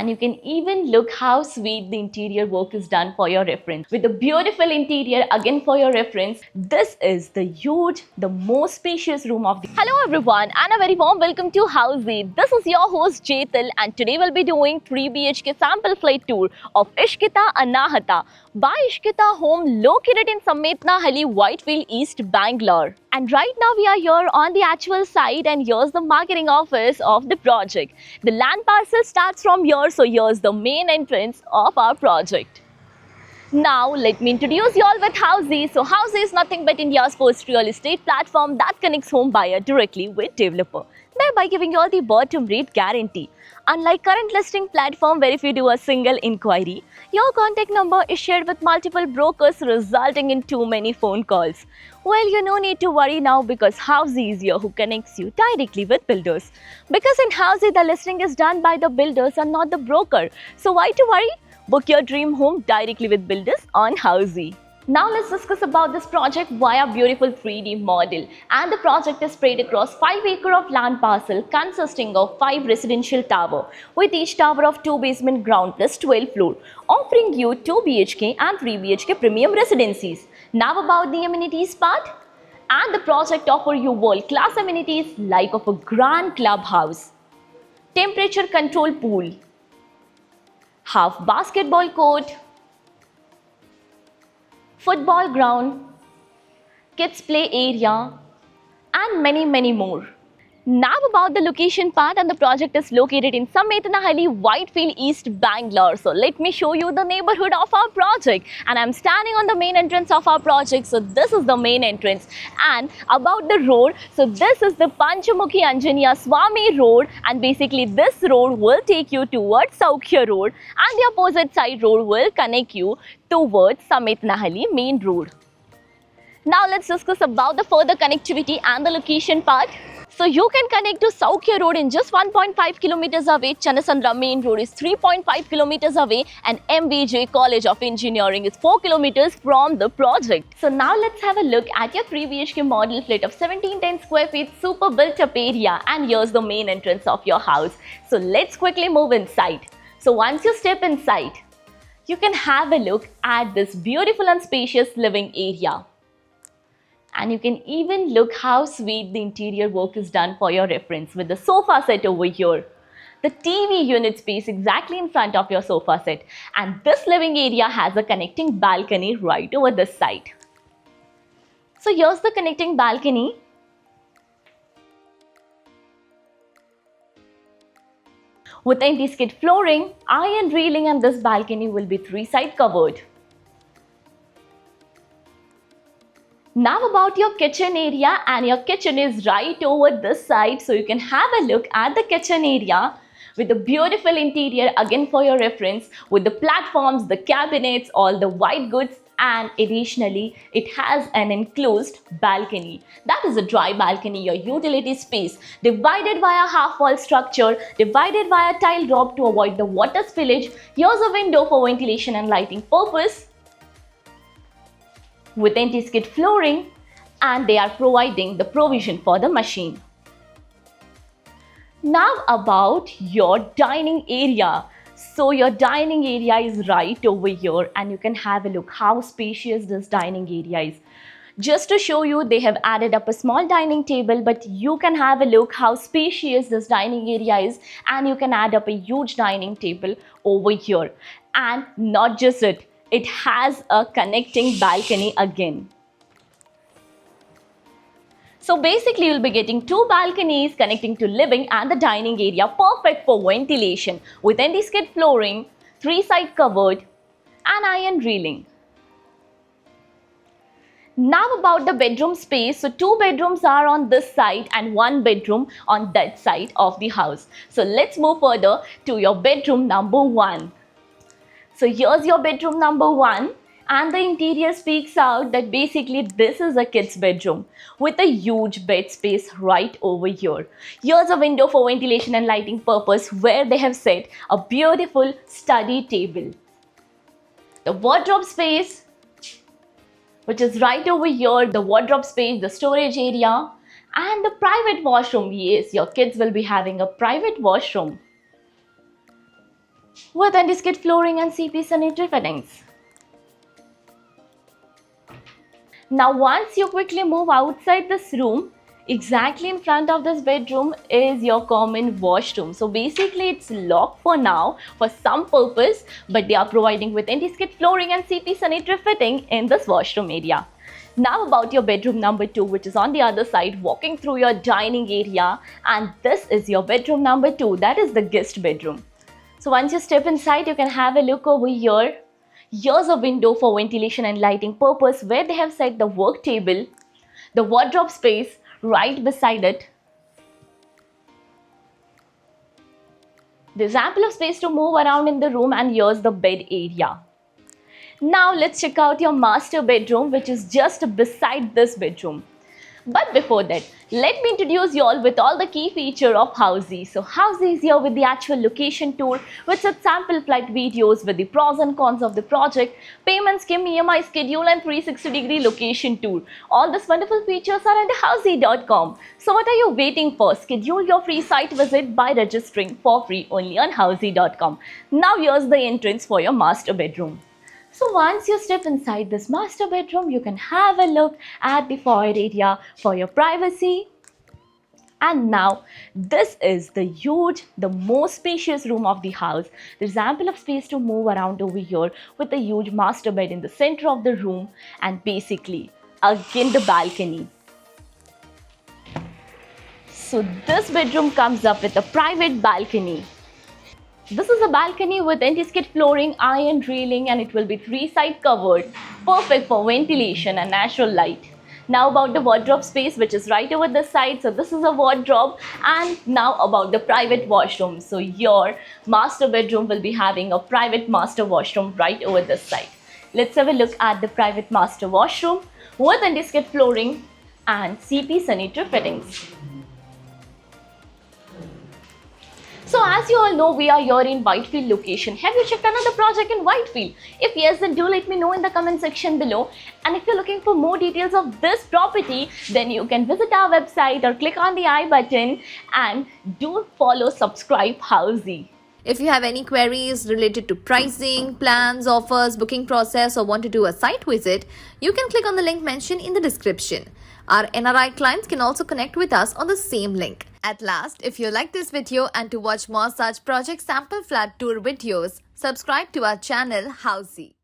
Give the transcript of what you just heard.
and you can even look how sweet the interior work is done for your reference. With a beautiful interior again for your reference, this is the huge, the most spacious room of the... Hello everyone and a very warm welcome to Housey. This is your host Jetal and today we'll be doing 3 BHK sample flight tour of Ishkita Anahata by Ishkita home located in Sametnahalli, Whitefield East, Bangalore. And right now we are here on the actual site and here's the marketing office of the project. The land parcel starts from here, so here's the main entrance of our project. Now let me introduce you all with Housey. So Housey is nothing but India's first real estate platform that connects home buyer directly with developer, thereby giving you all the bottom rate guarantee. Unlike current listing platform where if you do a single inquiry, your contact number is shared with multiple brokers resulting in too many phone calls. Well, you no need to worry now because Housey is here who connects you directly with builders. Because in Housey the listing is done by the builders and not the broker. So why to worry? Book your dream home directly with builders on Housey. Now let's discuss about this project via beautiful 3D model. And the project is spread across 5 acres of land parcel consisting of 5 residential towers with each tower of 2 basement ground plus 12 floor, offering you 2 BHK and 3 BHK premium residencies. Now about the amenities part. And the project offers you world-class amenities like of a grand clubhouse, temperature control pool, half basketball court, football ground, kids play area and many more. Now about the location part, and the project is located in Sametnahalli, Whitefield East, Bangalore. So let me show you the neighborhood of our project, and I'm standing on the main entrance of our project. So this is the main entrance. And about the road, so this is the Panchamukhi Anjaneya Swami road, and basically this road will take you towards Saukhya road and the opposite side road will connect you towards Sametnahalli main road. Now let's discuss about the further connectivity and the location part. So you can connect to Saukhya Road in just 1.5 kilometers away, Channasandra Main Road is 3.5 kilometers away and MBJ College of Engineering is 4 kilometers from the project. So now let's have a look at your 3 BHK model flat of 1710 square feet super built up area, and here's the main entrance of your house. So let's quickly move inside. So once you step inside, you can have a look at this beautiful and spacious living area. And you can even look how sweet the interior work is done for your reference with the sofa set over here. The TV unit space exactly in front of your sofa set. And this living area has a connecting balcony right over this side. So here's the connecting balcony. With anti-skid flooring, iron railing, and this balcony will be 3-side covered. Now about your kitchen area, and your kitchen is right over this side, so you can have a look at the kitchen area with the beautiful interior again for your reference with the platforms, the cabinets, all the white goods, and additionally it has an enclosed balcony. That is a dry balcony, your utility space divided via half wall structure, divided via tile drop to avoid the water spillage. Here's a window for ventilation and lighting purpose with anti-skid flooring, and they are providing the provision for the machine. Now about your dining area. So your dining area is right over here, and you can have a look how spacious this dining area is. Just to show you, they have added up a small dining table, but you can have a look how spacious this dining area is, and you can add up a huge dining table over here. And not just it has a connecting balcony again. So basically you'll be getting 2 balconies connecting to living and the dining area, perfect for ventilation with anti-skid flooring, 3-side covered and iron railing. Now about the bedroom space. So 2 bedrooms are on this side and 1 bedroom on that side of the house. So let's move further to your bedroom number 1. So here's your bedroom number 1, and the interior speaks out that basically this is a kid's bedroom with a huge bed space right over here. Here's a window for ventilation and lighting purpose where they have set a beautiful study table. The wardrobe space, which is right over here, the wardrobe space, the storage area, and the private washroom. Yes, your kids will be having a private washroom. with anti-skid flooring and CP sanitary fittings. Now once you quickly move outside this room, exactly in front of this bedroom is your common washroom. So basically it's locked for now for some purpose, but they are providing with anti-skid flooring and CP sanitary fitting in this washroom area. Now about your bedroom number 2, which is on the other side, walking through your dining area, and this is your bedroom number 2, that is the guest bedroom. So once you step inside, you can have a look over here. Here's a window for ventilation and lighting purpose where they have set the work table, the wardrobe space right beside it. There's ample of space to move around in the room, and here's the bed area. Now let's check out your master bedroom, which is just beside this bedroom. But before that, let me introduce you all with all the key feature of Housey. So Housey is here with the actual location tour, with such sample flight videos with the pros and cons of the project, payment scheme, EMI schedule, and 360-degree location tour. All these wonderful features are under Housey.com. So what are you waiting for? Schedule your free site visit by registering for free only on Housey.com. Now here's the entrance for your master bedroom. So once you step inside this master bedroom, you can have a look at the foyer area for your privacy. And now this is the huge, the most spacious room of the house. There's ample of space to move around over here with a huge master bed in the center of the room, and basically again the balcony. So this bedroom comes up with a private balcony. This is a balcony with anti-skid flooring, iron railing, and it will be 3-side covered, perfect for ventilation and natural light. Now about the wardrobe space, which is right over this side. So this is a wardrobe. And now about the private washroom. So your master bedroom will be having a private master washroom right over this side. Let's have a look at the private master washroom with anti-skid flooring and CP sanitary fittings. So as you all know, we are here in Whitefield location. Have you checked another project in Whitefield? If yes, then do let me know in the comment section below. And if you're looking for more details of this property, then you can visit our website or click on the I button, and do follow subscribe Housey. If you have any queries related to pricing, plans, offers, booking process, or want to do a site visit, you can click on the link mentioned in the description. Our NRI clients can also connect with us on the same link. At last, if you like this video and to watch more such project sample flat tour videos, subscribe to our channel Housey.